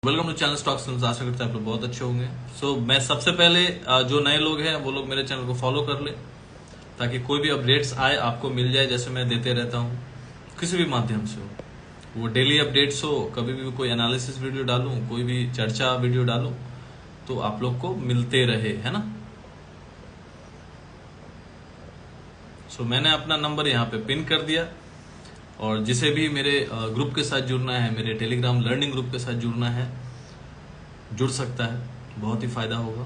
Welcome to channel stocks films. आशा करते हैं आप लोग बहुत अच्छे होंगे। मैं सबसे पहले जो नए लोग हैं वो लोग मेरे चैनल को फॉलो कर ले ताकि कोई भी अपडेट्स आए आपको मिल जाए, जैसे मैं देते रहता हूँ किसी भी माध्यम से हो। वो डेली अपडेट्स हो, कभी भी कोई एनालिसिस वीडियो डालूं, कोई भी चर्चा वीडियो डालूं तो आप लोग को मिलते रहे, है ना। मैंने अपना नंबर यहाँ पे पिन कर दिया और जिसे भी मेरे ग्रुप के साथ जुड़ना है, मेरे टेलीग्राम लर्निंग ग्रुप के साथ जुड़ना है, जुड़ सकता है। बहुत ही फायदा होगा,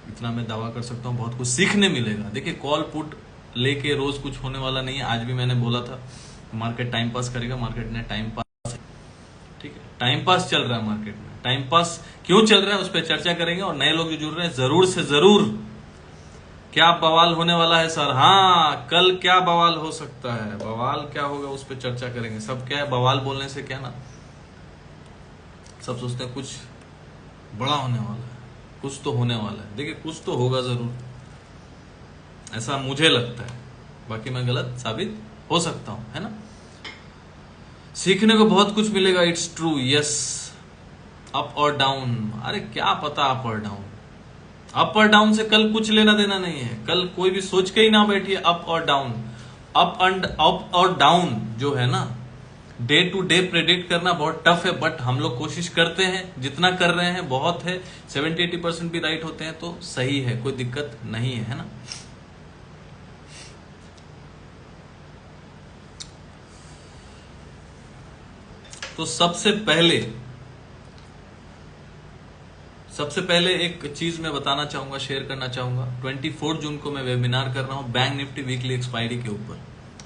इतना मैं दावा कर सकता हूँ। बहुत कुछ सीखने मिलेगा। देखिए, कॉल पुट लेके रोज कुछ होने वाला नहीं है। आज भी मैंने बोला था मार्केट टाइम पास करेगा, मार्केट ने टाइम पास, ठीक है, टाइम पास चल रहा है मार्केट में। टाइम पास क्यों चल रहा है उस पर चर्चा करेंगे। और नए लोग जो जुड़ रहे हैं, जरूर से जरूर, क्या बवाल होने वाला है सर? हाँ, कल क्या बवाल हो सकता है, बवाल क्या होगा उस पर चर्चा करेंगे। सब क्या है, बवाल बोलने से क्या ना, सब सोचते हैं कुछ बड़ा होने वाला है, कुछ तो होने वाला है। देखिए, कुछ तो होगा जरूर, ऐसा मुझे लगता है। बाकी मैं गलत साबित हो सकता हूं, है ना। सीखने को बहुत कुछ मिलेगा, इट्स ट्रू, यस। अप और डाउन, अरे क्या पता अप और डाउन। अप और डाउन से कल कुछ लेना देना नहीं है। कल कोई भी सोच के ही ना बैठिए अप और डाउन। अप और डाउन जो है ना, डे टू डे प्रेडिक्ट करना बहुत टफ है, बट हम लोग कोशिश करते हैं, जितना कर रहे हैं बहुत है। 70-80% भी राइट होते हैं तो सही है, कोई दिक्कत नहीं है ना। तो सबसे पहले एक चीज मैं बताना चाहूंगा, शेयर करना चाहूंगा। 24 जून को मैं वेबिनार कर रहा हूं बैंक निफ्टी वीकली एक्सपायरी के ऊपर।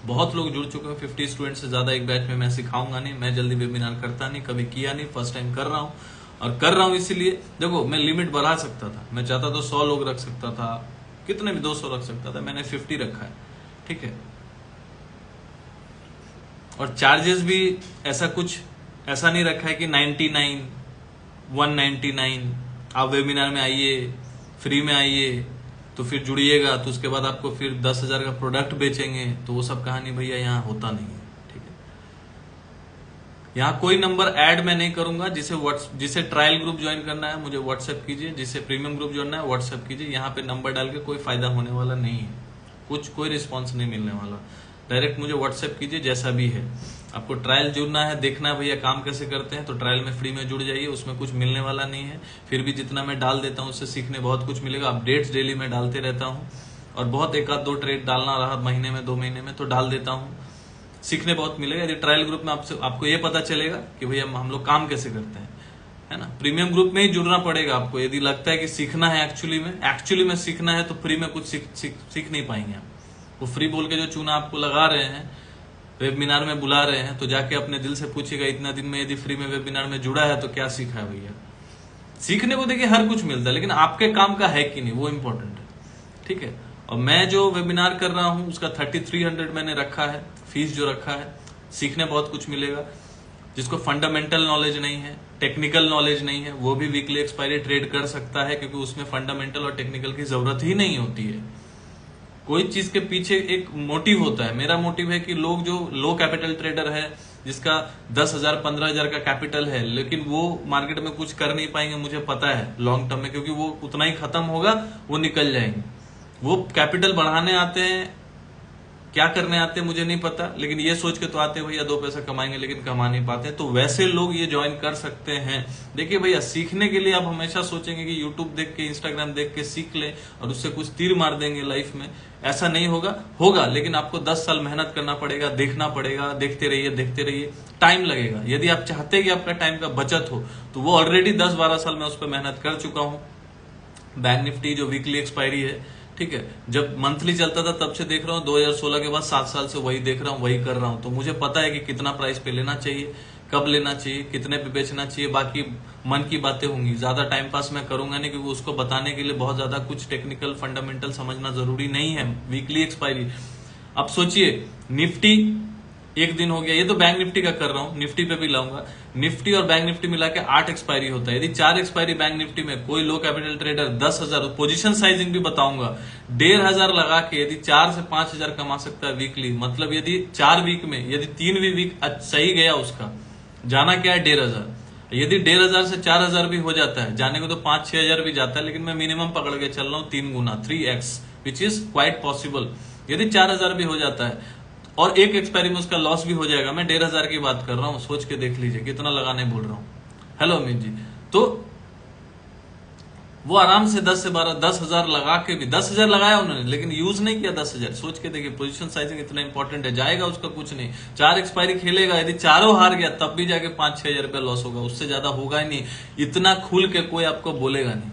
बहुत लोग जुड़ चुके हैं, 50 स्टूडेंट से ज्यादा एक बैच में। मैं सिखाऊंगा नहीं, मैं जल्दी वेबिनार करता नहीं, कभी किया नहीं, फर्स्ट टाइम कर रहा हूं। और कर रहा हूं इसीलिए, देखो, मैं लिमिट बढ़ा सकता था, मैं चाहता तो 100 लोग रख सकता था, कितने भी 200 रख सकता था, मैंने 50 रखा है, ठीक है। और चार्जेस भी ऐसा नहीं रखा है कि 99, 199। आप वेबिनार में आइए, फ्री में आइए, तो फिर जुड़िएगा, तो उसके बाद आपको फिर 10,000 का प्रोडक्ट बेचेंगे, तो वो सब कहानी भैया यहाँ होता नहीं है, ठीक है। यहाँ कोई नंबर ऐड मैं नहीं करूंगा। जिसे ट्रायल ग्रुप ज्वाइन करना है मुझे व्हाट्सएप कीजिए, जिसे प्रीमियम ग्रुप ज्वाइन है व्हाट्सएप कीजिए। यहाँ पे नंबर डाल के कोई फायदा होने वाला नहीं है, कोई रिस्पॉन्स नहीं मिलने वाला। डायरेक्ट मुझे व्हाट्सएप कीजिए, जैसा भी है। आपको ट्रायल जुड़ना है, देखना है भैया काम कैसे करते हैं, तो ट्रायल में फ्री में जुड़ जाइए, उसमें कुछ मिलने वाला नहीं है। फिर भी जितना मैं डाल देता हूँ उससे सीखने बहुत कुछ मिलेगा। अपडेट्स डेली में डालते रहता हूँ, और बहुत एक आध दो ट्रेड डालना रहा महीने में, 2 महीने में, तो डाल देता हूँ। सीखने बहुत मिलेगा। यदि ट्रायल ग्रुप में आपको ये पता चलेगा कि भैया हम लोग काम कैसे करते हैं, है ना। प्रीमियम ग्रुप में ही जुड़ना पड़ेगा आपको। यदि लगता है कि सीखना है एक्चुअली में सीखना है, तो फ्री में कुछ सीख नहीं पाएंगे आप। वो फ्री बोल के जो चूना आपको लगा रहे हैं, वेबिनार में बुला रहे हैं, तो जाके अपने दिल से पूछिएगा, इतना दिन में यदि फ्री में वेबिनार में जुड़ा है तो क्या सीखा है भैया। सीखने को देखिए हर कुछ मिलता है, लेकिन आपके काम का है कि नहीं, वो इंपॉर्टेंट है, ठीक है। और मैं जो वेबिनार कर रहा हूं उसका 3300 मैंने रखा है, फीस जो रखा है। सीखने बहुत कुछ मिलेगा। जिसको फंडामेंटल नॉलेज नहीं है, टेक्निकल नॉलेज नहीं है, वो भी वीकली एक्सपायरी ट्रेड कर सकता है, क्योंकि उसमें फंडामेंटल और टेक्निकल की जरूरत ही नहीं होती है। कोई चीज के पीछे एक मोटिव होता है। मेरा मोटिव है कि लोग जो लो कैपिटल ट्रेडर है, जिसका 10,000 15,000 का कैपिटल है, लेकिन वो मार्केट में कुछ कर नहीं पाएंगे, मुझे पता है लॉन्ग टर्म में, क्योंकि वो उतना ही खत्म होगा, वो निकल जाएंगे। वो कैपिटल बढ़ाने आते हैं, क्या करने आते हैं मुझे नहीं पता, लेकिन ये सोच के तो आते हैं भैया 2 पैसा कमाएंगे, लेकिन कमा नहीं पाते। तो वैसे लोग ये ज्वाइन कर सकते हैं। देखिए भैया, सीखने के लिए आप हमेशा सोचेंगे कि यूट्यूब देख के, इंस्टाग्राम देख के सीख ले और उससे कुछ तीर मार देंगे लाइफ में। ऐसा नहीं होगा, लेकिन आपको 10 साल मेहनत करना पड़ेगा, देखना पड़ेगा। देखते रहिए, टाइम लगेगा। यदि आप चाहते हैं कि आपका टाइम का बचत हो, तो वो ऑलरेडी 10-12 साल में उस पर मेहनत कर चुका हूं। बैंक निफ्टी जो वीकली एक्सपायरी है, ठीक है, जब मंथली चलता था तब से देख रहा हूँ, 2016 के बाद 7 साल से वही देख रहा हूँ, वही कर रहा हूँ। तो मुझे पता है कि कितना प्राइस पे लेना चाहिए, कब लेना चाहिए, कितने पे बेचना चाहिए। बाकी मन की बातें होंगी, ज्यादा टाइम पास मैं करूंगा नहीं, क्योंकि उसको बताने के लिए बहुत ज्यादा कुछ टेक्निकल फंडामेंटल समझना जरूरी नहीं है। वीकली एक्सपायरी, अब सोचिए, निफ्टी एक दिन हो गया, ये तो बैंक निफ्टी का कर रहा हूं, निफ्टी पे भी लाऊंगा। निफ्टी और बैंक निफ्टी मिला के 8 एक्सपायरी होता है। यदि 4 एक्सपायरी बैंक निफ्टी में कोई लो कैपिटल ट्रेडर 10,000, पोजीशन साइजिंग भी बताऊंगा, 1,500 लगा के यदि 4 से 5,000 कमा सकता है वीकली। मतलब यदि 4 वीक में, यदि 3 भी वीक सही गया, उसका जाना क्या है 1,500, यदि 1,500 से 4,000 भी हो जाता है, जाने को तो 5-6 हजार भी जाता है, लेकिन मैं मिनिमम पकड़ के चल रहा हूँ 3 गुना 3x, which is quite possible. यदि 4,000 भी हो जाता है और एक एक्सपायरी में उसका लॉस भी हो जाएगा, मैं 1,500 की बात कर रहा हूँ, सोच के देख लीजिए कितना लगाने बोल रहा हूँ। हेलो अमित जी, तो वो आराम से 10 से 12 10,000 लगा के भी 10,000 लगाया उन्होंने, लेकिन यूज नहीं किया 10,000। सोच के देखिए, पोजीशन साइजिंग इतना इंपॉर्टेंट है, जाएगा उसका कुछ नहीं, 4 एक्सपायरी खेलेगा, यदि चारों हार गया तब भी जाके 5-6 हजार रुपया लॉस होगा, उससे ज्यादा होगा ही नहीं। इतना खुल के कोई आपको बोलेगा नहीं,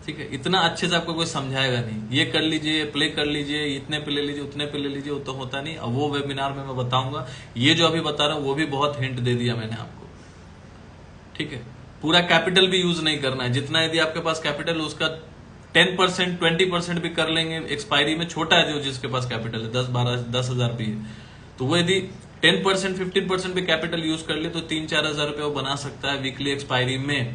ठीक है, इतना अच्छे से आपको कोई समझाएगा नहीं, ये कर लीजिए, प्ले कर लीजिए, इतने पे ले लीजिए, उतने पे ले लीजिए, वो तो होता नहीं। अब वो वेबिनार में मैं बताऊंगा, ये जो अभी बता रहा हूं वो भी बहुत हिंट दे दिया मैंने आपको, ठीक है। पूरा कैपिटल भी यूज नहीं करना है, जितना यदि आपके पास कैपिटल उसका 10% 20% भी कर लेंगे एक्सपायरी में, छोटा है जो जिसके पास कैपिटल है 10-12-10,000 भी है, तो वो यदि 10% 15% भी कैपिटल यूज कर ले तो 3-4 हजार रुपये वो बना सकता है वीकली एक्सपायरी में।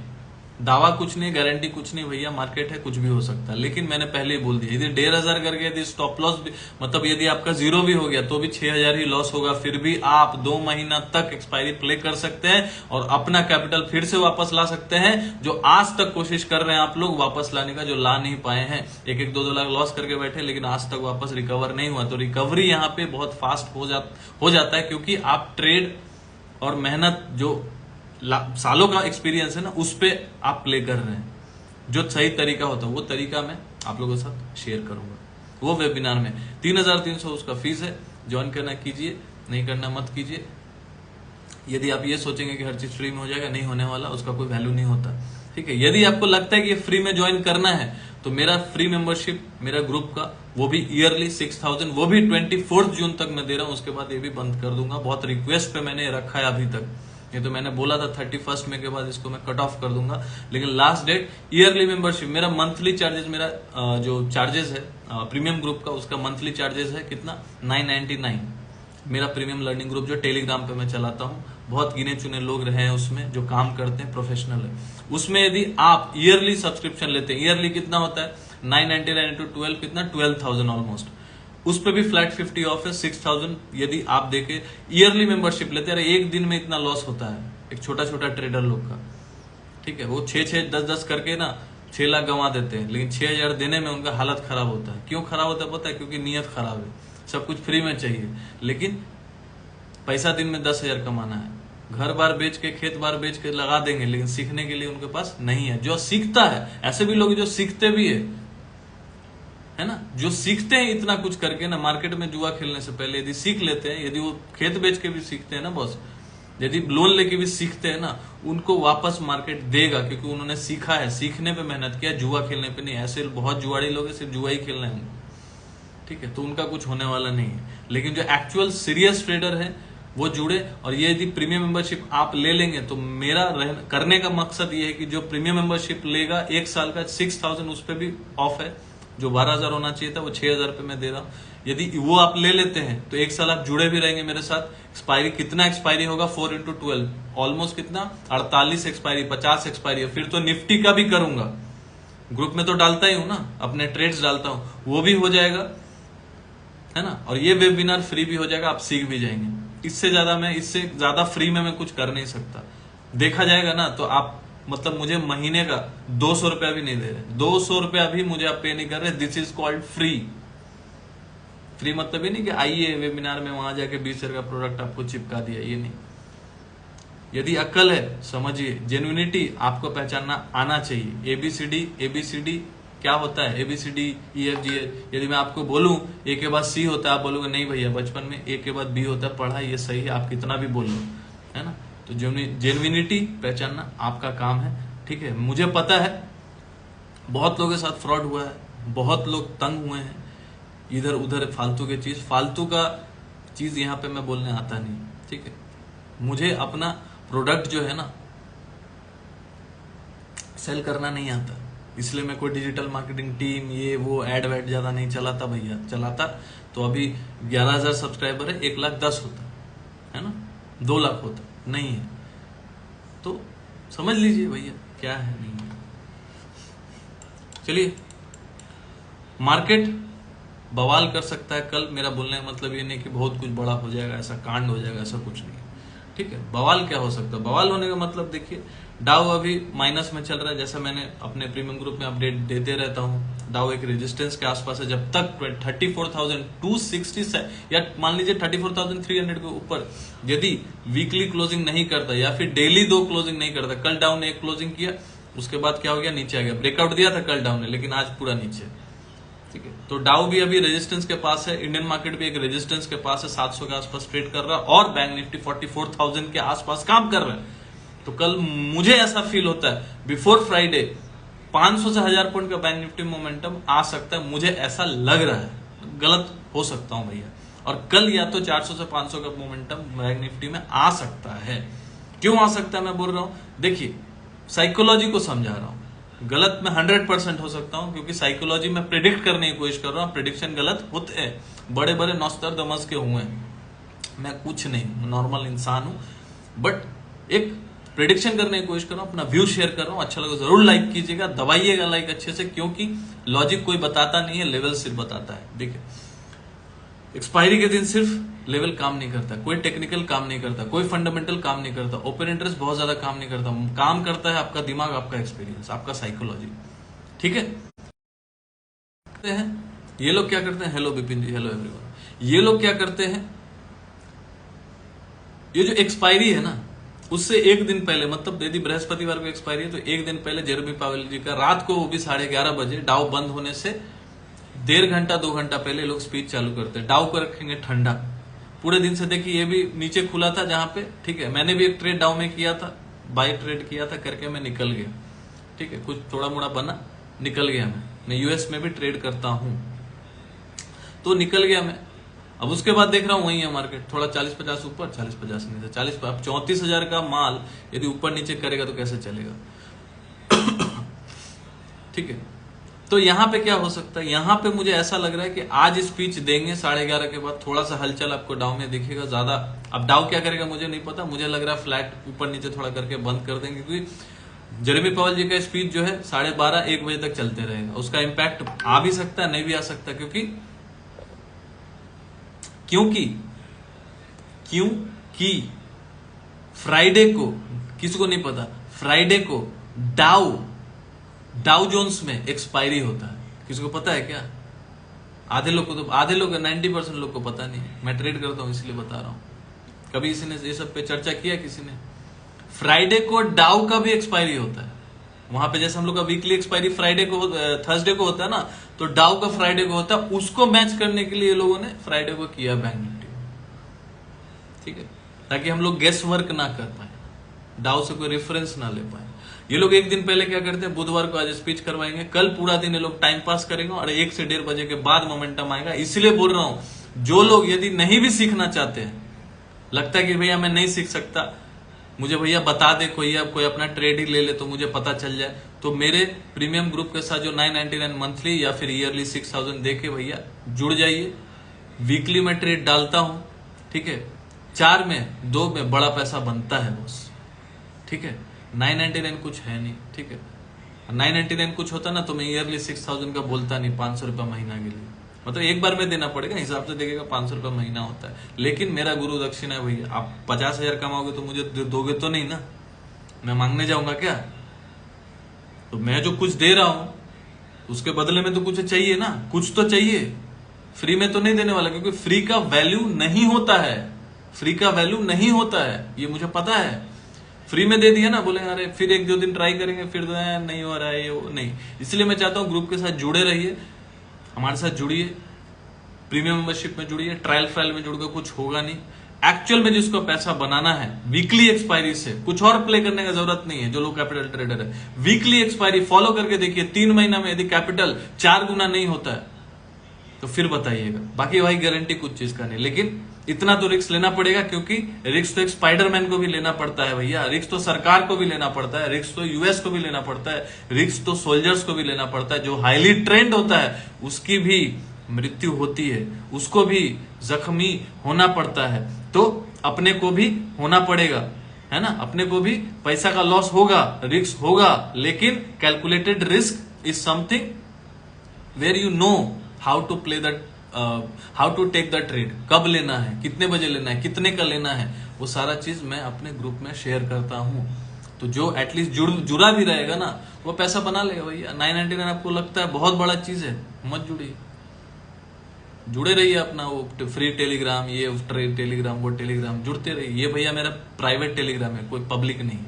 दावा कुछ नहीं, गारंटी कुछ नहीं भैया, मार्केट है, कुछ भी हो सकता है। लेकिन मैंने पहले ही बोल दिया, यदि 1,500 करके यदि स्टॉप लॉस भी, मतलब यदि आपका 0 भी हो गया तो भी 6,000 ही लॉस होगा, फिर भी आप 2 महीना तक एक्सपायरी प्ले कर सकते हैं और अपना कैपिटल फिर से वापस ला सकते हैं, जो आज तक कोशिश कर रहे हैं आप लोग वापस लाने का, जो ला नहीं पाए हैं। 1-2 लाख लॉस करके बैठे, लेकिन आज तक वापस रिकवर नहीं हुआ। तो रिकवरी यहाँ पे बहुत फास्ट हो जाता है, क्योंकि आप ट्रेड और मेहनत जो सालों का एक्सपीरियंस है ना, उस पे आप प्ले कर रहे हैं। जो सही तरीका होता है वो तरीका मैं आप लोगों के साथ शेयर करूंगा वो वेबिनार में। 3,300 उसका फीस है, ज्वाइन करना कीजिए, नहीं करना मत कीजिए। यदि आप ये सोचेंगे कि हर चीज फ्री में हो जाएगा, नहीं होने वाला, उसका कोई वैल्यू नहीं होता, ठीक है। यदि आपको लगता है कि ये फ्री में ज्वाइन करना है तो मेरा फ्री मेंबरशिप, मेरा ग्रुप का, वो भी ईयरली 6,000, वो भी 24 जून तक मैं दे रहा हूं, उसके बाद ये भी बंद कर दूंगा। बहुत रिक्वेस्ट पे मैंने रखा है अभी तक, ये तो मैंने बोला था 31 मई के बाद इसको मैं कट ऑफ कर दूंगा, लेकिन लास्ट डेट ईयरली मेंबरशिप। मेरा मंथली चार्जेस, मेरा जो चार्जेस है प्रीमियम ग्रुप का, उसका मंथली चार्जेस है कितना, 999। मेरा प्रीमियम लर्निंग ग्रुप जो टेलीग्राम पे मैं चलाता हूँ, बहुत गिने चुने लोग रहे हैं उसमें जो काम करते हैं, प्रोफेशनल है उसमें। यदि आप ईयरली सब्सक्रिप्शन लेते हैं, ईयरली कितना होता है, 999 इंटू 12 कितना, 12,000 ऑलमोस्ट, उस पे भी फ्लैट 50 ऑफ है, 6,000 यदि आप देखे ईयरली मेंबरशिप लेते हैं। एक दिन में इतना लॉस होता है एक छोटा छोटा ट्रेडर लोग का, ठीक है। वो 6-6 10-10 करके ना 6 लाख गंवा देते हैं, लेकिन 6,000 देने में उनका हालत खराब होता है। क्यों खराब होता है पता है, क्योंकि नीयत खराब है, सब कुछ फ्री में चाहिए, लेकिन पैसा दिन में 10,000 कमाना है। घर बार बेच के, खेत बार बेच के लगा देंगे, लेकिन सीखने के लिए उनके पास नहीं है। जो सीखता है, ऐसे भी लोग जो सीखते भी है ना, जो सीखते हैं इतना कुछ करके ना, मार्केट में जुआ खेलने से पहले यदि सीख लेते हैं, यदि वो खेत बेच के भी सीखते हैं ना बॉस, यदि लोन लेके भी सीखते हैं ना, उनको वापस मार्केट देगा, क्योंकि उन्होंने सीखा है, सीखने पे मेहनत किया, जुआ खेलने पे नहीं। ऐसे बहुत जुआड़ी लोग हैं, सिर्फ जुआ ही खेलना है उनको, ठीक है, तो उनका कुछ होने वाला नहीं है। लेकिन जो एक्चुअल सीरियस ट्रेडर है वो जुड़े, और ये यदि प्रीमियम मेंबरशिप आप ले लेंगे तो मेरा करने का मकसद ये है कि जो प्रीमियम मेंबरशिप लेगा 1 साल का 6,000 उस पर भी ऑफ है, जो 12,000 होना चाहिए था वो 6,000 पे मैं दे रहा हूं। यदि वो आप ले लेते हैं तो 1 साल आप जुड़े भी रहेंगे मेरे साथ। एक्सपायरी कितना एक्सपायरी होगा, 4 इंटू 12 ऑलमोस्ट कितना, 48 एक्सपायरी, 50 एक्सपायरी। फिर तो निफ्टी का भी करूंगा, ग्रुप में तो डालता ही हूं ना, अपने ट्रेड्स डालता हूं, वो भी हो जाएगा, है ना। और ये वेबिनार फ्री भी हो जाएगा, आप सीख भी जाएंगे। इससे ज्यादा फ्री में मैं कुछ कर नहीं सकता। देखा जाएगा ना तो आप, मतलब मुझे महीने का 200 रुपया भी नहीं दे रहे, 200 रुपया भी मुझे आप पे नहीं कर रहे। This is called free. Free मतलब ये नहीं कि आइए वेबिनार में वहां जाके 20,000 का प्रोडक्ट आपको चिपका दिया, ये नहीं। यदि अक्ल है समझिए, जेन्युइनिटी आपको पहचानना आना चाहिए। एबीसीडी क्या होता है, एबीसीडी EFG। यदि मैं आपको बोलूं ए के बाद सी होता है, आप बोलोगे नहीं भैया, बचपन में ए के बाद बी होता है, पढ़ा, ये सही है, आप कितना भी बोल लो, है ना। तो जेन्युइनिटी पहचानना आपका काम है, ठीक है। मुझे पता है बहुत लोगों के साथ फ्रॉड हुआ है, बहुत लोग तंग हुए हैं इधर उधर फालतू का चीज यहाँ पे मैं बोलने आता नहीं, ठीक है। मुझे अपना प्रोडक्ट जो है ना सेल करना नहीं आता, इसलिए मैं कोई डिजिटल मार्केटिंग टीम ये वो एड वेड ज्यादा नहीं चलाता भैया। चलाता तो अभी 11,000 सब्सक्राइबर है, 1,10,000 होता है ना, 2 लाख होता नहीं है। तो समझ लीजिए भैया क्या है, नहीं है। चलिए, मार्केट बवाल कर सकता है कल, मेरा बोलने का मतलब ये नहीं कि बहुत कुछ बड़ा हो जाएगा, ऐसा कांड हो जाएगा, ऐसा कुछ नहीं है, ठीक है। ठीक है, बवाल क्या हो सकता है? बवाल होने का मतलब देखिए, डाउ अभी माइनस में चल रहा है, जैसा मैंने अपने प्रीमियम ग्रुप में अपडेट देते रहता हूं। डाउ एक रेजिस्टेंस के आसपास है, जब तक 34,260 या मान लीजिए 34,300 के ऊपर यदि वीकली क्लोजिंग नहीं करता या फिर डेली 2 क्लोजिंग नहीं करता, कल डाउन ने 1 क्लोजिंग किया, उसके बाद क्या हो गया, नीचे आ गया, ब्रेकआउट दिया था कल डाउन ने, लेकिन आज पूरा नीचे, ठीक है। तो डाउ भी अभी रेजिस्टेंस के पास है, इंडियन मार्केट भी एक रेजिस्टेंस के पास है, 700 के आसपास ट्रेड कर रहा है, और बैंक निफ्टी 44,000 के आसपास काम कर रहा है। तो कल मुझे ऐसा फील होता है बिफोर फ्राइडे 500 से 1000 पॉइंट का बैंक निफ्टी मोमेंटम आ सकता है, मुझे ऐसा लग रहा है, गलत हो सकता हूं भैया। और कल या तो 400 से 500 का मोमेंटम बैंक निफ्टी में आ सकता है। क्यों आ सकता है मैं बोल रहा हूं, देखिए साइकोलॉजी को समझा रहा हूं, गलत मैं 100% हो सकता हूं, क्योंकि साइकोलॉजी में प्रिडिक्ट करने की कोशिश कर रहा हूं, प्रिडिक्शन गलत होते हैं, बड़े बड़े नॉस्ट्राडामस के हुए हैं, मैं कुछ नहीं, नॉर्मल इंसान हूं, बट एक प्रेडिक्शन करने की कोशिश कर रहा हूं, अपना व्यू शेयर कर रहा हूं। अच्छा लगा जरूर लाइक कीजिएगा, दबाइएगा लाइक अच्छे से, क्योंकि लॉजिक कोई बताता नहीं है, लेवल सिर्फ बताता है। देखिए एक्सपायरी के दिन सिर्फ लेवल काम नहीं करता, कोई टेक्निकल काम नहीं करता, कोई फंडामेंटल काम नहीं करता, ओपन इंटरेस्ट बहुत ज्यादा काम नहीं करता, काम करता है आपका दिमाग, आपका एक्सपीरियंस, आपका साइकोलॉजी, ठीक है। ये लोग क्या करते हैं, हेलो विपिन जी, हेलो एवरीवन, ये लोग क्या करते हैं, ये जो एक्सपायरी है ना, उससे एक दिन पहले, मतलब यदि बृहस्पतिवार को एक्सपायरी है तो एक दिन पहले जेरेमी पावेल जी का रात को, वो भी 11:30 बजे, डाउ बंद होने से 1.5 घंटा 2 घंटा पहले लोग स्पीच चालू करते हैं। डाउ को रखेंगे ठंडा, पूरे दिन से देखिए ये भी नीचे खुला था जहां पे, ठीक है, मैंने भी एक ट्रेड डाउ में किया था, बाई ट्रेड किया था, करके मैं निकल गया, ठीक है, कुछ थोड़ा मोड़ा बना, निकल गया मैं यूएस में भी ट्रेड करता हूं, तो निकल गया मैं। अब उसके बाद देख रहा हूं वही है मार्केट, थोड़ा 40-50 ऊपर, 40-50 नीचे, 40, अब 34,000 का माल यदि ऊपर नीचे करेगा तो कैसे चलेगा? ठीक है, तो यहां पे क्या हो सकता है, यहां पे मुझे ऐसा लग रहा है कि आज स्पीच देंगे 11:30 के बाद, थोड़ा सा हलचल आपको डाउ में दिखेगा ज्यादा। अब डाउ क्या करेगा मुझे नहीं पता, मुझे लग रहा है फ्लैट ऊपर नीचे थोड़ा करके बंद कर देंगे, क्योंकि जेरेमी पावेल जी का स्पीच जो है 12:30-1 बजे तक चलते रहेगा, उसका इम्पैक्ट आ भी सकता है, नहीं भी आ सकता, क्योंकि फ्राइडे को, किसी को नहीं पता, फ्राइडे को डाउ जोन्स में एक्सपायरी होता है, किसी को पता है क्या? आधे लोग 90% लोग को पता नहीं, मैं ट्रेड करता हूं इसलिए बता रहा हूं। कभी किसी ने ये सब पे चर्चा किया किसी ने? फ्राइडे को डाउ का भी एक्सपायरी होता है, वहां पे जैसे हम लोग का वीकली एक्सपायरी फ्राइडे को, थर्सडे को होता है ना, तो डाउ का फ्राइडे को होता है, उसको मैच करने के लिए लोगों ने फ्राइडे को किया बैंक निफ्टी, ठीक है, ताकि हम लोग गेस वर्क ना कर पाए, डाउ से कोई रेफरेंस ना ले पाए। ये लोग एक दिन पहले क्या करते हैं, बुधवार को आज स्पीच करवाएंगे, कल पूरा दिन ये लोग टाइम पास करेंगे, और 1 से 1:30 बजे के बाद मोमेंटम आएगा। इसलिए बोल रहा हूं, जो लोग यदि नहीं भी सीखना चाहते हैं, लगता है कि भैया मैं नहीं सीख सकता, मुझे भैया बता दे कोई अपना ट्रेड ही ले ले तो मुझे पता चल जाए, तो मेरे प्रीमियम ग्रुप के साथ जो 999 मंथली या फिर ईयरली 6000 देके भैया जुड़ जाइए। वीकली में ट्रेड डालता हूं, ठीक है, 4 में 2 में बड़ा पैसा बनता है बॉस, ठीक है, 999 कुछ है नहीं, ठीक है, 999 कुछ होता ना तो मैं ईयरली 6000 का बोलता नहीं, 500 रुपया महीना के लिए, मतलब एक बार में देना पड़ेगा, हिसाब से देखेगा 500 रुपया महीना होता है, लेकिन मेरा गुरु दक्षिणा है भैया, आप 50,000 कमाओगे तो मुझे दोगे तो नहीं ना, मैं मांगने जाऊंगा क्या? तो मैं जो कुछ दे रहा हूं उसके बदले में तो कुछ चाहिए ना, कुछ तो चाहिए, फ्री में तो नहीं देने वाला, क्योंकि फ्री का वैल्यू नहीं होता है, फ्री का वैल्यू नहीं होता है, ये मुझे पता है। फ्री में दे दिया ना, बोले अरे फिर 1-2 दिन ट्राई करेंगे, फिर नहीं हो रहा है ये नहीं, इसलिए मैं चाहता हूं ग्रुप के साथ जुड़े रहिए, हमारे साथ जुड़िए, प्रीमियम मेंबरशिप में जुड़िए, ट्रायल में जुड़कर कुछ होगा नहीं। एक्चुअल में जिसको पैसा बनाना है वीकली एक्सपायरी से, कुछ और प्ले करने का जरूरत नहीं है, जो लोग कैपिटल ट्रेडर है, वीकली एक्सपायरी फॉलो करके देखिए, 3 महीना में यदि कैपिटल 4 गुना नहीं होता है तो फिर बताइएगा, बाकी भाई गारंटी कुछ चीज का नहीं, लेकिन इतना तो रिस्क लेना पड़ेगा, क्योंकि रिस्क तो एक स्पाइडरमैन को भी लेना पड़ता है भैया, रिस्क तो सरकार को भी लेना पड़ता है, रिस्क तो यूएस को भी लेना पड़ता है, रिस्क तो सोल्जर्स को भी लेना पड़ता है, जो हाईली ट्रेंड होता है उसकी भी मृत्यु होती है, उसको भी जख्मी होना पड़ता है, तो अपने को भी होना पड़ेगा, है ना, अपने को भी पैसा का लॉस होगा, रिस्क होगा, लेकिन calculated risk is something where you know how to play that how to take the trade, कब लेना है, कितने बजे लेना है, कितने का लेना है, वो सारा चीज मैं अपने ग्रुप में शेयर करता हूँ। तो जो एटलीस्ट जुड़ा भी रहेगा ना वो पैसा बना लेगा भैया। 999 आपको लगता है बहुत बड़ा चीज है, मत जुड़िए, जुड़े रहिए अपना वो फ्री टेलीग्राम, ये टेलीग्राम, वो टेलीग्राम, जुड़ते रहिए। ये भैया मेरा प्राइवेट टेलीग्राम है, कोई पब्लिक नहीं है।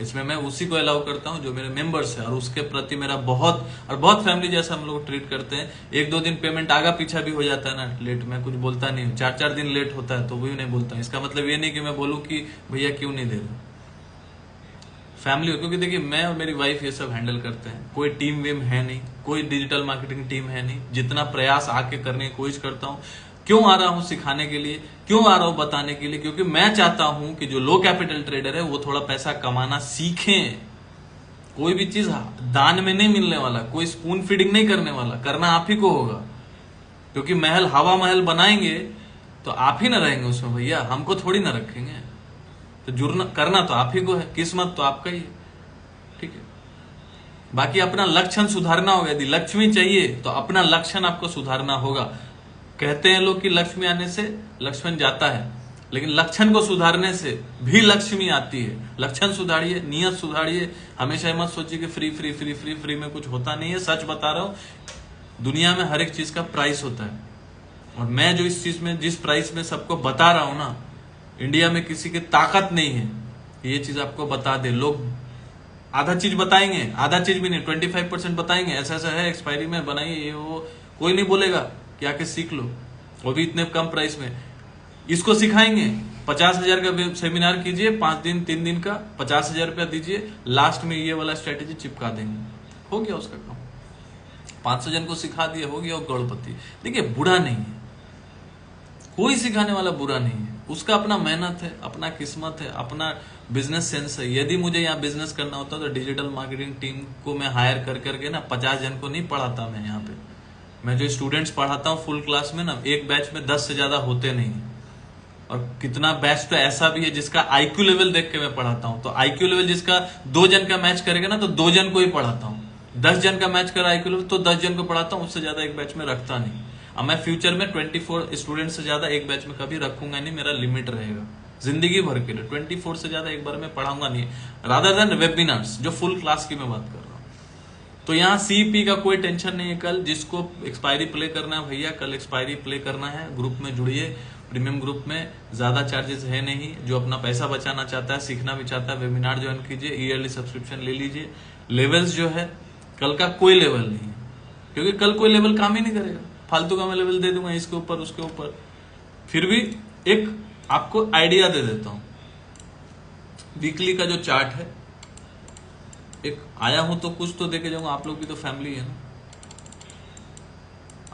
इसमें मैं उसी को अलाउ करता हूँ जो मेरे मेंबर्स है, और उसके प्रति मेरा बहुत फैमिली जैसा हम लोग ट्रीट करते हैं। 1-2 दिन पेमेंट आगा पीछा भी हो जाता है ना लेट, मैं कुछ बोलता नहीं हूँ। 4-4 दिन लेट होता है तो भी नहीं बोलता। इसका मतलब ये नहीं कि मैं बोलूँ कि भैया क्यों नहीं दे रहे, फैमिली हो। क्योंकि देखिए मैं और मेरी वाइफ ये सब हैंडल करते हैं, कोई टीम वीम है नहीं, कोई डिजिटल मार्केटिंग टीम है नहीं। जितना प्रयास आके करने की कोशिश करता हूँ। क्यों आ रहा हूं सिखाने के लिए, क्यों आ रहा हूं बताने के लिए, क्योंकि मैं चाहता हूं कि जो लो कैपिटल ट्रेडर है वो थोड़ा पैसा कमाना सीखें। कोई भी चीज दान में नहीं मिलने वाला, कोई स्पून फीडिंग नहीं करने वाला, करना आप ही को होगा। क्योंकि महल, हवा महल बनाएंगे तो आप ही ना रहेंगे उसमें भैया, हमको थोड़ी ना रखेंगे। तो जुड़ना करना तो आप ही को है, किस्मत तो आपका ही है, ठीक है। बाकी अपना लक्षण सुधारना होगा। यदि लक्ष्मी चाहिए तो अपना लक्षण आपको सुधारना होगा। कहते हैं लोग कि लक्ष्मी आने से लक्ष्मण जाता है, लेकिन लक्षण को सुधारने से भी लक्ष्मी आती है। लक्षण सुधारिए, नियत सुधारिए। हमेशा मत सोचिए कि free free free free free में कुछ होता नहीं है। सच बता रहा हूं, दुनिया में हर एक चीज का प्राइस होता है। और मैं जो इस चीज में, जिस प्राइस में सबको बता रहा हूं ना, इंडिया में किसी की ताकत नहीं है ये चीज आपको बता दे। लोग आधा चीज बताएंगे, आधा चीज भी नहीं, 25% बताएंगे, ऐसा ऐसा है, एक्सपायरी में बनाइए, ये वो। कोई नहीं बोलेगा कि आके सीख लो, वो भी इतने कम प्राइस में। इसको सिखाएंगे, 50,000 का सेमिनार कीजिए, 5 दिन 3 दिन का, 50,000 रुपया दीजिए, लास्ट में ये वाला स्ट्रेटेजी चिपका देंगे, हो गया उसका काम। 500 जन को सिखा दिया, हो गया वो करोड़पति। देखिए बुरा नहीं है, कोई सिखाने वाला बुरा नहीं है। उसका अपना मेहनत है, अपना किस्मत है, अपना बिजनेस सेंस है। यदि मुझे यहाँ बिजनेस करना होता तो डिजिटल मार्केटिंग टीम को मैं हायर कर करके ना 50 जन को नहीं पढ़ाता मैं यहाँ पे। मैं जो स्टूडेंट्स पढ़ाता हूँ फुल क्लास में ना, एक बैच में 10 से ज्यादा होते नहीं। और कितना बैच तो ऐसा भी है जिसका आईक्यू लेवल देख के मैं पढ़ाता हूँ। तो आईक्यू लेवल जिसका 2 जन का मैच करेगा ना, तो 2 जन को ही पढ़ाता हूँ। 10 जन का मैच कर आईक्यू लेवल तो 10 जन को पढ़ाता हूँ, उससे ज्यादा एक बैच में रखता नहीं। अब मैं फ्यूचर में 24 स्टूडेंट से ज्यादा एक बैच में कभी रखूंगा नहीं, मेरा लिमिट रहेगा जिंदगी भर के लिए। 24 से ज्यादा एक बार में पढ़ाऊंगा नहीं, रादर देन वेबिनार्स जो फुल क्लास की मैं बात कर रहा हूँ। तो यहाँ सीपी का कोई टेंशन नहीं है। कल जिसको एक्सपायरी प्ले करना है भैया, कल एक्सपायरी प्ले करना है, ग्रुप में जुड़िए। प्रीमियम ग्रुप में ज्यादा चार्जेस है नहीं। जो अपना पैसा बचाना चाहता है, सीखना भी चाहता है, वेबिनार ज्वाइन कीजिए, ईयरली सब्सक्रिप्शन ले लीजिए। लेवल्स जो है, कल का कोई लेवल नहीं है, क्योंकि कल कोई लेवल काम ही नहीं करेगा। फालतू का मैं लेवल दे दूंगा इसके ऊपर उसके ऊपर। फिर भी एक आपको आइडिया दे देता हूं, वीकली का जो चार्ट है, एक आया हूं तो कुछ तो देके जाऊंगा। आप लोग भी तो फैमिली है ना,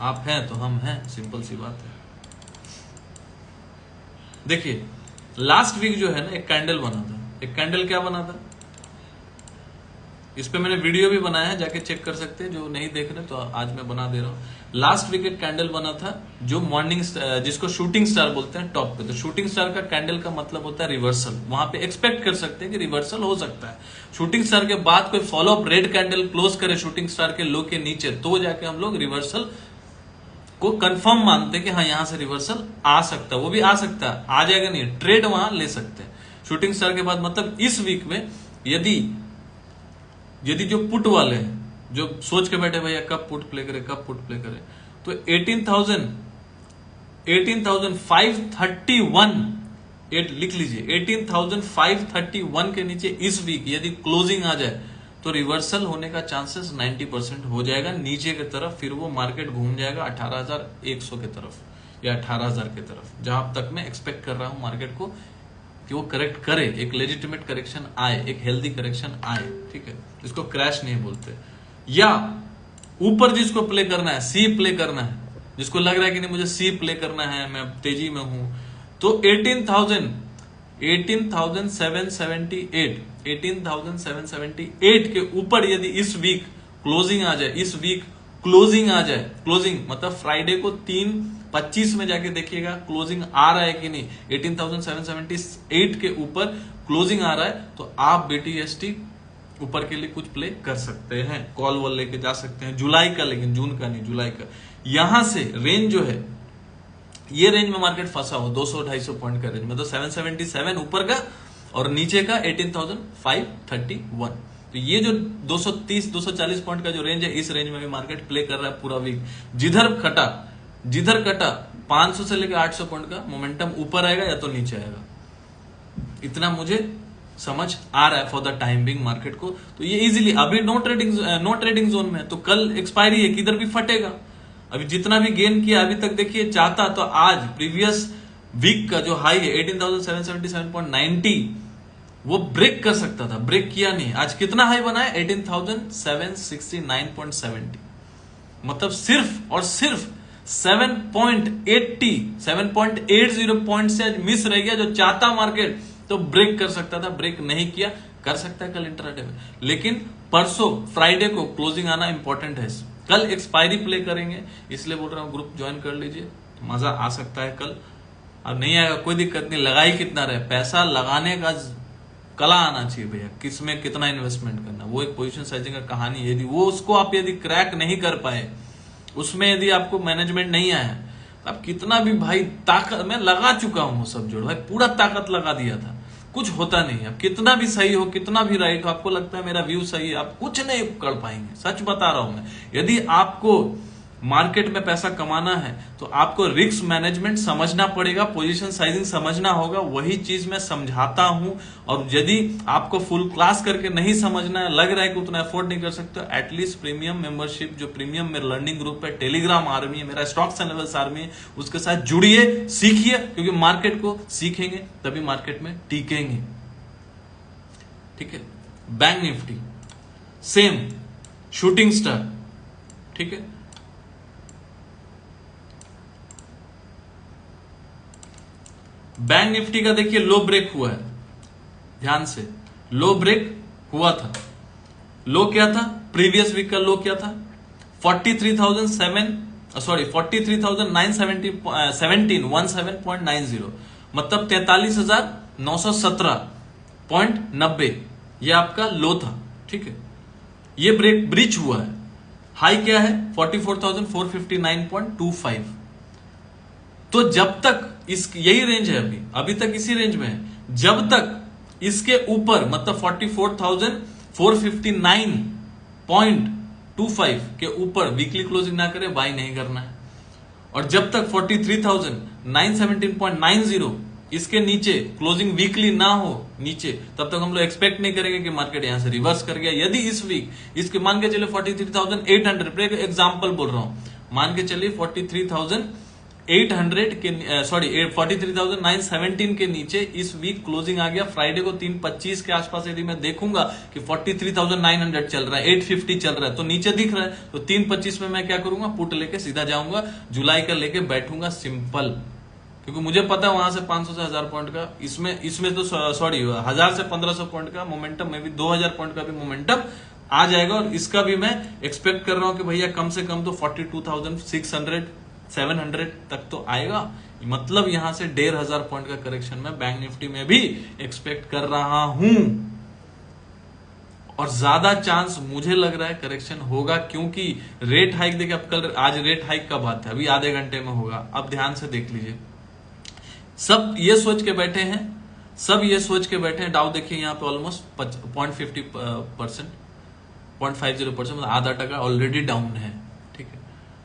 आप हैं तो हम हैं, सिंपल सी बात है। देखिए लास्ट वीक जो है ना, एक कैंडल बना था। एक कैंडल क्या बना था, इस पे मैंने वीडियो भी बनाया है, जाके चेक कर सकते हैं। जो नहीं देख रहे तो आज मैं बना दे रहा हूं। लास्ट वीक एक कैंडल बना था जो मॉर्निंग, जिसको शूटिंग स्टार बोलते हैं टॉप पे। तो शूटिंग स्टार का कैंडल का मतलब होता है रिवर्सल। वहां पे एक्सपेक्ट कर सकते हैं कि रिवर्सल हो सकता है। शूटिंग स्टार के बाद कोई follow up red candle close करे शूटिंग स्टार के लो के नीचे, तो जाके हम लोग रिवर्सल को कंफर्म मानते हैं कि हाँ यहां से रिवर्सल आ सकता है। वो भी आ सकता है, आ जाएगा नहीं, ट्रेड वहां ले सकते हैं शूटिंग स्टार के बाद। मतलब इस वीक में यदि जो पुट वाले हैं, जो सोच के बैठे भैया कब पुट प्ले करे, कब पुट प्ले करे, तो 18,531 लिख लीजिए। 18,531 के नीचे इस वीक यदि क्लोजिंग आ जाए तो रिवर्सल होने का चांसेस 90% हो जाएगा नीचे की तरफ। फिर वो मार्केट घूम जाएगा 18,100 की तरफ या 18,000 की तरफ, जहां तक मैं एक्सपेक्ट कर रहा हूं मार्केट को कि वो करेक्ट करे, एक लेजिटिमेट करेक्शन आए, एक हेल्दी करेक्शन आए, ठीक है। इसको क्रैश नहीं बोलते। या ऊपर जिसको प्ले करना है, सी प्ले करना है, जिसको लग रहा है कि नहीं मुझे सी प्ले करना है, मैं तेजी में हूं, तो 18,778 के ऊपर यदि इस वीक क्लोजिंग आ जाए, इस वीक क्लोजिंग आ जाए, क्लोजिंग मतलब फ्राइडे को 3:25 में जाके देखिएगा क्लोजिंग आ रहा है कि नहीं। 18,778 के ऊपर क्लोजिंग आ रहा है तो आप BTST ऊपर के लिए कुछ प्ले कर सकते हैं, कॉल वॉल लेके जा सकते हैं जुलाई का, लेकिन जून का नहीं, जुलाई का। यहां से रेंज जो है, ये रेंज में मार्केट फंसा हो 200-250 पॉइंट का रेंज में, तो 777 ऊपर का और नीचे का 18,531। तो ये जो 230-240 पॉइंट का जो रेंज है, इस रेंज में भी मार्केट प्ले कर रहा है पूरा वीक। जिधर कटा 500 से लेकर 800 पॉइंट का मोमेंटम ऊपर आएगा या तो नीचे आएगा, इतना मुझे समझ आ रहा है for the time being market को। तो ये इजीली अभी नो ट्रेडिंग जोन में, तो कल एक्सपायरी है, किधर भी फटेगा। अभी जितना भी गेन किया अभी तक, देखिए चाहता तो आज प्रीवियस वीक का जो हाई है 18,777.90 वो ब्रेक कर सकता था, ब्रेक किया नहीं। आज कितना हाई बना है? 18,769.70। मतलब सिर्फ और सिर्फ 7.80 पॉइंट से आज मिस रह गया। जो चाहता मार्केट तो ब्रेक कर सकता था, ब्रेक नहीं किया, कर सकता है कल इंट्राडे में। लेकिन परसों फ्राइडे को क्लोजिंग आना इंपॉर्टेंट है, कल एक्सपायरी प्ले करेंगे, इसलिए बोल रहा हूं ग्रुप ज्वाइन कर लीजिए, मजा आ सकता है कल। अब नहीं आएगा कोई दिक्कत नहीं, लगाई कितना रहे, पैसा लगाने का कला आना चाहिए भैया, किसमें कितना इन्वेस्टमेंट करना, वो एक पोजीशन साइजिंग का कहानी है। यदि वो उसको आप यदि क्रैक नहीं कर पाए, उसमें यदि आपको मैनेजमेंट नहीं आया, अब कितना भी भाई ताकत, मैं लगा चुका हूं सब जोड़ भाई, पूरा ताकत लगा दिया था, कुछ होता नहीं। अब कितना भी सही हो, कितना भी राइट हो, आपको लगता है मेरा व्यू सही है, आप कुछ नहीं कर पाएंगे, सच बता रहा हूं मैं। यदि आपको मार्केट में पैसा कमाना है तो आपको रिस्क मैनेजमेंट समझना पड़ेगा, पोजीशन साइजिंग समझना होगा, वही चीज मैं समझाता हूं। और यदि आपको फुल क्लास करके नहीं समझना है, लग रहा है कि उतना अफोर्ड नहीं कर सकते, एटलीस्ट प्रीमियम मेंबरशिप, जो प्रीमियम मेरा लर्निंग ग्रुप है, टेलीग्राम आर्मी है, मेरा स्टॉक्स एंड लेवल्स आर्मी है, उसके साथ जुड़िए, सीखिए, क्योंकि मार्केट को सीखेंगे तभी मार्केट में टिकेंगे। ठीक है, bank Nifty same, shooting star, ठीक है, बैंक निफ्टी का देखिए लो ब्रेक हुआ है, ध्यान से, लो ब्रेक हुआ था। लो क्या था? प्रीवियस वीक का लो क्या था? 43,917.90, मतलब 43,917.90, ये आपका लो था। ठीक है, ये ब्रेक ब्रीच हुआ है। हाई क्या है? 44,459.25। तो जब तक इस, यही रेंज है, अभी तक इसी रेंज में है, जब तक इसके ऊपर, मतलब 44,459.25 के ऊपर वीकली क्लोजिंग ना करे, बाय नहीं करना है। और जब तक 43,917.90 इसके नीचे क्लोजिंग वीकली ना हो नीचे, तब तक हम लोग एक्सपेक्ट नहीं करेंगे कि मार्केट यहां से रिवर्स कर गया। यदि इस वीक इसके मान के चलिए 43,800, एग्जाम्पल बोल रहा हूं, मान के चलिए 43,917 के नीचे इस वीक क्लोजिंग आ गया, फ्राइडे को 3:25 के आसपास यदि मैं देखूंगा कि 43,900 चल रहा है, 850 चल रहा है, तो नीचे दिख रहा है, तो 3:25 में मैं क्या करूंगा? पुट लेके सीधा जाऊंगा, जुलाई का लेके बैठूंगा, सिंपल। क्योंकि मुझे पता है वहां से 500 से 1000 पॉइंट का, इसमें तो सॉरी 1000 से 1500 पॉइंट का मोमेंटम, में भी 2000 पॉइंट का भी मोमेंटम आ जाएगा। और इसका भी मैं एक्सपेक्ट कर रहा हूं कि भैया कम से कम तो 42,600-700 तक तो आएगा। मतलब यहां से 1500 पॉइंट का करेक्शन मैं बैंक निफ्टी में भी एक्सपेक्ट कर रहा हूं। और ज्यादा चांस मुझे लग रहा है करेक्शन होगा, क्योंकि रेट हाइक देखिए, अब कल, आज रेट हाइक का बात है, अभी आधे घंटे में होगा। अब ध्यान से देख लीजिए, सब ये सोच के बैठे हैं, डाउ देखिए यहाँ पे ऑलमोस्ट 0.50%, मतलब आधा टका ऑलरेडी डाउन है। ठीक है,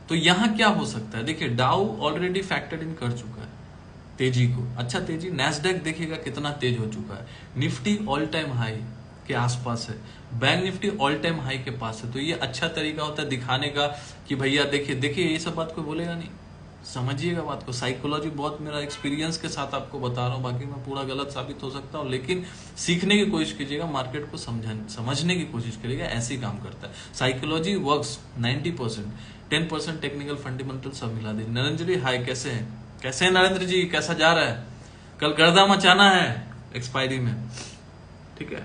तो यहां क्या हो सकता है? देखिए डाउ ऑलरेडी फैक्टर्ड इन कर चुका है तेजी को, अच्छा तेजी। नैस्डैक देखिएगा कितना तेज हो चुका है, निफ्टी ऑल टाइम हाई के आसपास है, bank Nifty all time high के पास है। तो ये अच्छा तरीका होता है दिखाने का कि भैया देखिए ये सब बात कोई बोलेगा नहीं, समझिएगा बात को। साइकोलॉजी बहुत मेरा एक्सपीरियंस के साथ आपको बता रहा हूं, बाकी मैं पूरा गलत साबित हो सकता हूं, लेकिन सीखने की कोशिश कीजिएगा, मार्केट को समझने की कोशिश करिएगा, ऐसे ही काम करता है साइकोलॉजी। वर्क्स 90%, 10% टेक्निकल फंडामेंटल सब मिला दे। नरेंद्र जी हाय, कैसे हैं नरेंद्र जी? कैसा जा रहा है? कल गर्दा मचाना है एक्सपायरी में, ठीक है।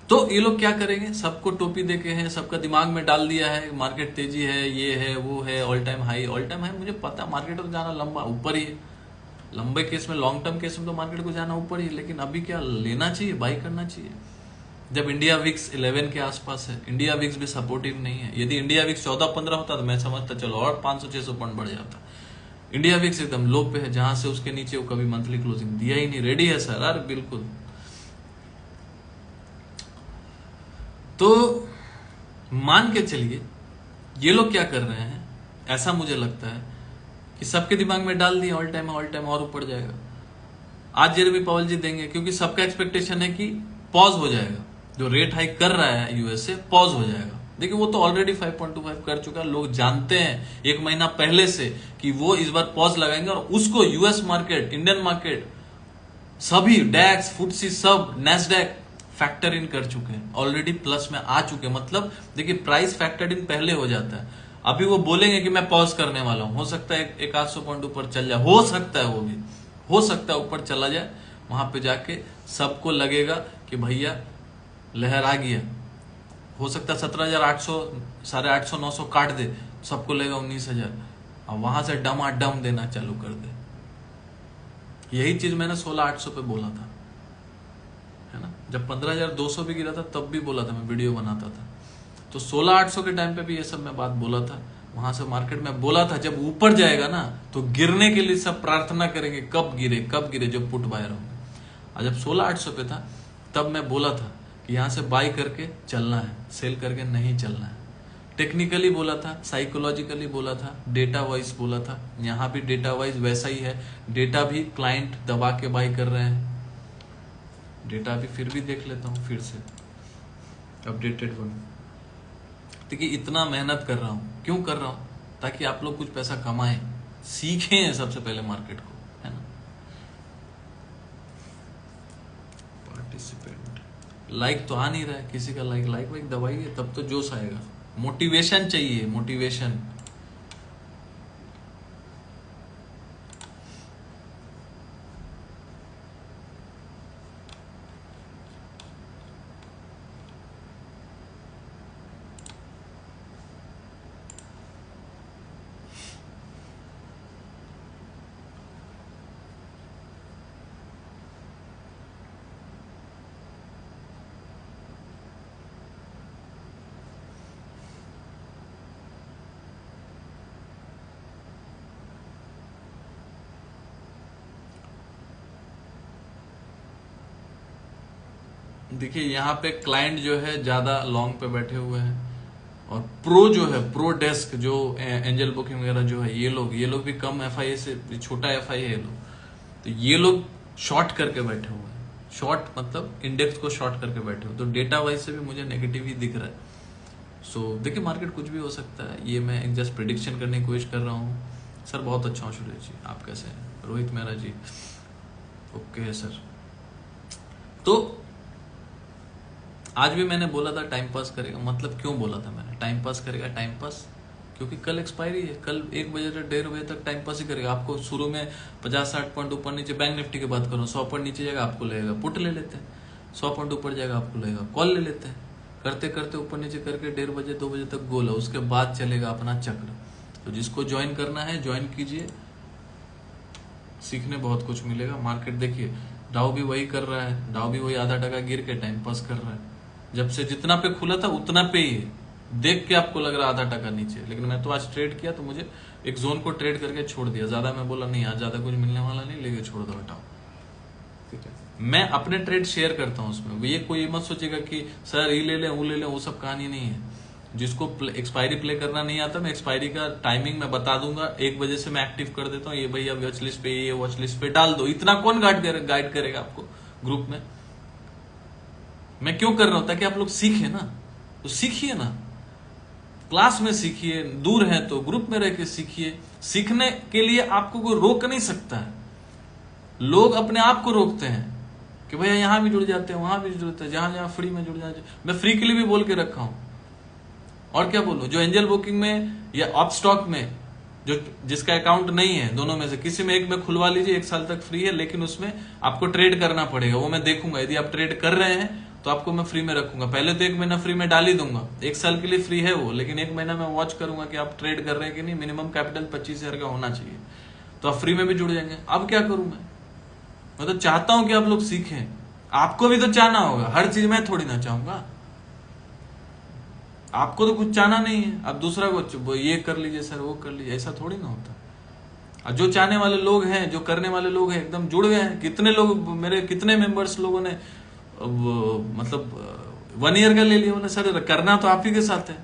तो ये लोग क्या करेंगे? सबको टोपी देके हैं, सबका दिमाग में डाल दिया है मार्केट तेजी है, ये है वो है, ऑल टाइम हाई। मुझे पता मार्केट तो जाना लंबा ऊपर ही है, लंबे केस में, लॉन्ग टर्म केस में तो मार्केट को जाना ऊपर ही, लेकिन अभी क्या लेना चाहिए, बाई करना चाहिए। जब इंडिया विक्स 11 के आसपास है, इंडिया विक्स भी सपोर्टिव नहीं है। यदि इंडिया विक्स 14-15 होता तो मैं समझता चलो और 500-600 पॉइंट बढ़ जाता। इंडिया विक्स एकदम लो पे है, जहां से उसके नीचे वो कभी मंथली क्लोजिंग दिया ही नहीं। रेडी है सर? अरे बिल्कुल। तो मान के चलिए ये लोग क्या कर रहे हैं, ऐसा मुझे लगता है कि सबके दिमाग में डाल दिए ऑल टाइम और ऊपर जाएगा। आज जेरेमी पावेल जी देंगे, क्योंकि सबका एक्सपेक्टेशन है कि पॉज हो जाएगा, जो रेट हाइक कर रहा है यूएसए पॉज हो जाएगा। देखिए वो तो ऑलरेडी 5.25 कर चुका है, लोग जानते हैं 1 महीना पहले से कि वो इस बार पॉज लगाएंगे, और उसको यूएस मार्केट, इंडियन मार्केट, सभी डैक्स, फुटसी, सब नैस्डैक फैक्टर इन कर चुके हैं, ऑलरेडी प्लस में आ चुके हैं। मतलब देखिए प्राइस फैक्टर इन पहले हो जाता है। अभी वो बोलेंगे कि मैं पॉज करने वाला हूं, हो सकता है 100-800 पॉइंट ऊपर चल जाए, हो सकता है, वो भी हो सकता है ऊपर चला जाए। वहां पे जाके सबको लगेगा कि भैया लहर आ गया। हो सकता है 17,800, 850, 900 काट दे, सबको लगेगा 19,000, और वहां से डमाडम देना चालू कर दे। यही चीज मैंने 16,800 पे बोला था, है ना। जब 15,200 भी गिरा था तब भी बोला था, मैं वीडियो बनाता था। तो 16,800 के टाइम पे भी ये सब मैं बात बोला था। वहां से मार्केट में बोला था जब ऊपर जाएगा ना तो गिरने के लिए सब प्रार्थना करेंगे, कब गिरे जो पुट बायर होंगे। और जब 16,800 पे था तब मैं बोला था कि यहां से बाई करके चलना है, सेल करके नहीं चलना है। टेक्निकली बोला था, साइकोलॉजिकली बोला था, डेटा वाइज बोला था। यहां भी डेटा वाइज वैसा ही है, डेटा भी क्लाइंट दबा के बाई कर रहे हैं। डेटा भी फिर भी देख लेता हूं, फिर से अपडेटेड वन। देखिए इतना मेहनत कर रहा हूं, क्यों कर रहा हूं? ताकि आप लोग कुछ पैसा कमाएं, सीखें सबसे पहले मार्केट को, है ना। पार्टिसिपेंट लाइक तो आ नहीं रहा है किसी का, लाइक वाइक दबाइए तब तो जोश आएगा। मोटिवेशन चाहिए, मोटिवेशन। देखिए यहाँ पे क्लाइंट जो है ज्यादा लॉन्ग पे बैठे हुए हैं, और प्रो जो है, प्रो डेस्क जो एंजल बुकिंग वगैरह जो है, ये लोग भी कम एफआई से, छोटा एफआई है ये लोग, तो ये लोग शॉर्ट करके बैठे हुए हैं। शॉर्ट मतलब इंडेक्स को शॉर्ट करके बैठे हुए, तो डेटा वाइज से भी मुझे नेगेटिव ही दिख रहा है। सो देखिए मार्केट कुछ भी हो सकता है, ये मैं एक जस्ट प्रिडिक्शन करने की कोशिश कर रहा हूँ। सर बहुत अच्छा हूँ सुरेश जी, आप कैसे हैं? रोहित मेहरा जी ओके है सर। तो आज भी मैंने बोला था टाइम पास करेगा, मतलब क्यों बोला था मैंने टाइम पास करेगा? टाइम पास क्योंकि कल एक्सपायरी है, कल 1 बजे से 1:30 बजे तक टाइम पास ही करेगा। आपको शुरू में 50-60 पॉइंट ऊपर नीचे, बैंक निफ्टी की बात करूं, 100 पॉइंट नीचे जाएगा आपको लगेगा पुट ले लेते हैं, 100 पॉइंट ऊपर जाएगा आपको लगेगा कॉल ले लेते हैं। करते करते ऊपर नीचे करके 1:30 बजे 2 बजे तक गोल है, उसके बाद चलेगा अपना चक्र। तो जिसको ज्वाइन करना है ज्वाइन कीजिए, सीखने बहुत कुछ मिलेगा। मार्केट देखिए डाउ भी वही कर रहा है, डाउ भी वही आधा टका गिर के टाइम पास कर रहा है। जब से जितना पे खुला था उतना पे ही है, देख के आपको लग रहा आधा टका नीचे, लेकिन मैं तो आज ट्रेड किया तो मुझे एक जोन को ट्रेड करके छोड़ दिया। ज्यादा मैं बोला नहीं आज ज्यादा कुछ मिलने वाला नहीं, लेके छोड़ दो, हटाओ, ठीक है। मैं अपने ट्रेड शेयर करता हूं उसमें, ये कोई मत सोचेगा कि सर ये ले ले वो ले ले, वो सब कहानी नहीं है। जिसको एक्सपायरी प्ले करना नहीं आता, मैं एक्सपायरी का टाइमिंग मैं बता दूंगा, 1 बजे से मैं एक्टिव कर देता हूँ, ये भैया वॉच लिस्ट पे, ये वॉच लिस्ट पे डाल दो। इतना कौन गाइड करेगा आपको ग्रुप में? मैं क्यों कर रहा हूं? ताकि आप लोग सीखे ना, तो सीखिए ना, क्लास में सीखिए, दूर है तो ग्रुप में रह के सीखिए। सीखने के लिए आपको कोई रोक नहीं सकता है, लोग अपने आप को रोकते हैं कि भैया यहां भी जुड़ जाते हैं, वहां भी जुड़ते हैं, जहां जहां फ्री में जुड़ जाते। मैं फ्री के लिए भी बोल के रखा हूं, और क्या बोलूं? जो एंजल बुकिंग में या अप स्टॉक में जो जिसका अकाउंट नहीं है, दोनों में से किसी में एक में खुलवा लीजिए, 1 साल तक फ्री है, लेकिन उसमें आपको ट्रेड करना पड़ेगा। वो मैं देखूंगा, यदि आप ट्रेड कर रहे हैं तो आपको मैं फ्री में रखूंगा। पहले तो 1 महीना फ्री में डाल ही दूंगा, 1 साल के लिए फ्री है वो, लेकिन 1 महीना मैं वॉच करूंगा कि आप ट्रेड कर रहे हैं कि नहीं। मिनिमम कैपिटल 25,000 का होना चाहिए। तो आप फ्री में भी जुड़ जाएंगे। अब क्या करूं मैं तो चाहता हूं कि आप लोग सीखें, आपको भी तो चाहना होगा, हर चीज मैं थोड़ी ना चाहूंगा। आपको तो कुछ चाहना नहीं है, अब दूसरा को ये कर लीजिए सर, वो कर लीजिए, ऐसा थोड़ी ना होता। और जो चाहने वाले लोग हैं, जो करने वाले लोग हैं, एकदम जुड़ गए हैं। कितने लोग, मेरे कितने मेंबर्स लोगों ने मतलब 1 ईयर का ले लिया, बोले सर करना तो आप ही के साथ है।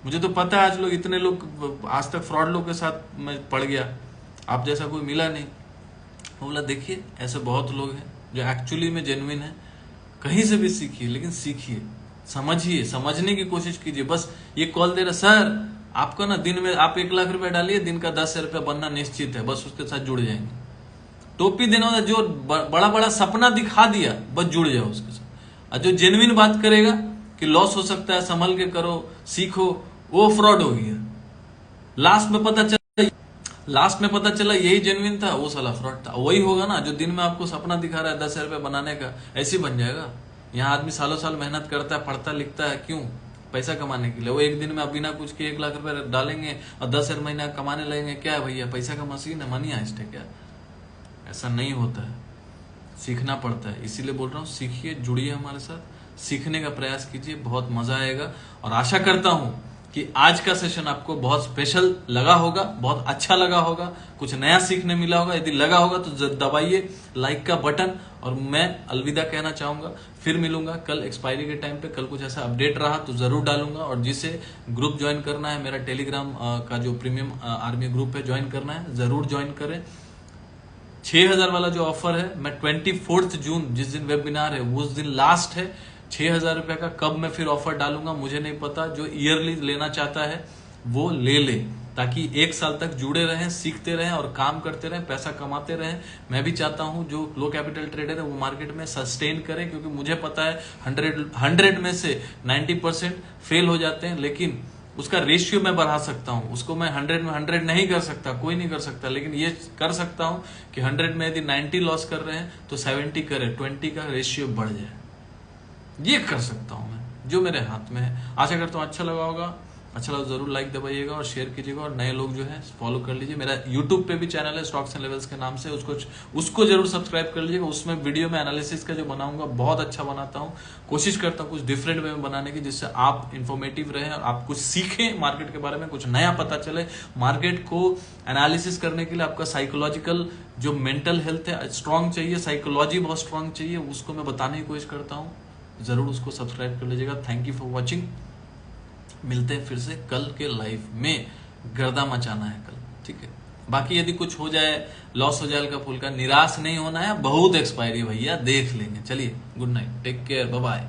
मुझे तो पता है आज लोग, इतने लोग आज तक फ्रॉड लोग के साथ मैं पड़ गया, आप जैसा कोई मिला नहीं। बोला देखिए ऐसे बहुत लोग हैं जो एक्चुअली में जेन्युइन है। कहीं से भी सीखिए, लेकिन सीखिए, समझिए, समझने की कोशिश कीजिए। बस ये कॉल दे रहा सर आपको ना, दिन में आप 1 लाख रुपए डालिए, दिन का 10 रुपया बनना निश्चित है, बस उसके साथ जुड़ जाएंगे। टोपी देने वाला जो बड़ा बड़ा सपना दिखा दिया, बस जुड़ जाओ उसके साथ। और जो जेन्युइन बात करेगा कि लॉस हो सकता है, संभल के करो, सीखो, वो फ्रॉड हो गया। लास्ट में पता चला यही जेन्युइन था, वो साला फ्रॉड था। वही होगा ना जो दिन में आपको सपना दिखा रहा है 10 रुपए बनाने का, ऐसे ही बन जाएगा। यहाँ आदमी सालों साल मेहनत करता है, पढ़ता लिखता है, क्यों? पैसा कमाने के लिए। वो एक दिन में आप बिना कुछ के 1 लाख रुपए डालेंगे और 10 महीना कमाने लगेंगे। क्या है भैया, पैसा का मशीन है, मनी आइस्ट है क्या? ऐसा नहीं होता है, सीखना पड़ता है। इसीलिए बोल रहा हूँ सीखिए, जुड़िए हमारे साथ, सीखने का प्रयास कीजिए, बहुत मजा आएगा। और आशा करता हूं कि आज का सेशन आपको बहुत स्पेशल लगा होगा, बहुत अच्छा लगा होगा, कुछ नया सीखने मिला होगा। यदि लगा होगा तो दबाइए लाइक का बटन। और मैं अलविदा कहना चाहूंगा, फिर मिलूंगा कल एक्सपायरी के टाइम पे। कल कुछ ऐसा अपडेट रहा तो जरूर डालूंगा। और जिसे ग्रुप ज्वाइन करना है, मेरा टेलीग्राम का जो प्रीमियम आर्मी ग्रुप है, ज्वाइन करना है, जरूर ज्वाइन करें। 6000 वाला जो ऑफर है, मैं 24 जून जिस दिन वेबिनार है उस दिन लास्ट है। 6000 रुपए का कब मैं फिर ऑफर डालूंगा मुझे नहीं पता। जो ईयरली लेना चाहता है वो ले, ताकि 1 साल तक जुड़े रहें, सीखते रहें और काम करते रहें, पैसा कमाते रहें। मैं भी चाहता हूं जो लो कैपिटल ट्रेडर है वो मार्केट में सस्टेन करें, क्योंकि मुझे पता है 100 में से 90% फेल हो जाते हैं। लेकिन उसका रेशियो मैं बढ़ा सकता हूं। उसको मैं 100 में 100 नहीं कर सकता, कोई नहीं कर सकता, लेकिन ये कर सकता हूं कि 100 में यदि 90 लॉस कर रहे हैं तो 70 करें, 20 का रेशियो बढ़ जाए। ये कर सकता हूं मैं, जो मेरे हाथ में है। आशा करता हूं अच्छा लगा होगा। अच्छा लगा जरूर लाइक दबाइएगा और शेयर कीजिएगा। और नए लोग जो है फॉलो कर लीजिए। मेरा यूट्यूब पे भी चैनल है स्टॉक्स एंड लेवल्स के नाम से, उसको जरूर सब्सक्राइब कर लीजिएगा। उसमें वीडियो में एनालिसिस का जो बनाऊंगा बहुत अच्छा बनाता हूं। कोशिश करता हूं कुछ डिफरेंट वे में बनाने की, जिससे आप इंफॉर्मेटिव रहे और आप कुछ सीखें मार्केट के बारे में, कुछ नया पता चले। मार्केट को एनालिसिस करने के लिए आपका साइकोलॉजिकल जो मेंटल हेल्थ है स्ट्रांग चाहिए, साइकोलॉजी बहुत स्ट्रांग चाहिए, उसको मैं बताने की कोशिश करता हूँ। जरूर उसको सब्सक्राइब कर लीजिएगा। Thank you for watching. मिलते हैं फिर से कल के लाइव में। गर्दा मचाना है कल, ठीक है। बाकी यदि कुछ हो जाए, लॉस हो जाए हल्का फुल्का, निराश नहीं होना है। बहुत एक्सपायरी भैया, देख लेंगे। चलिए, good night, take care, bye bye.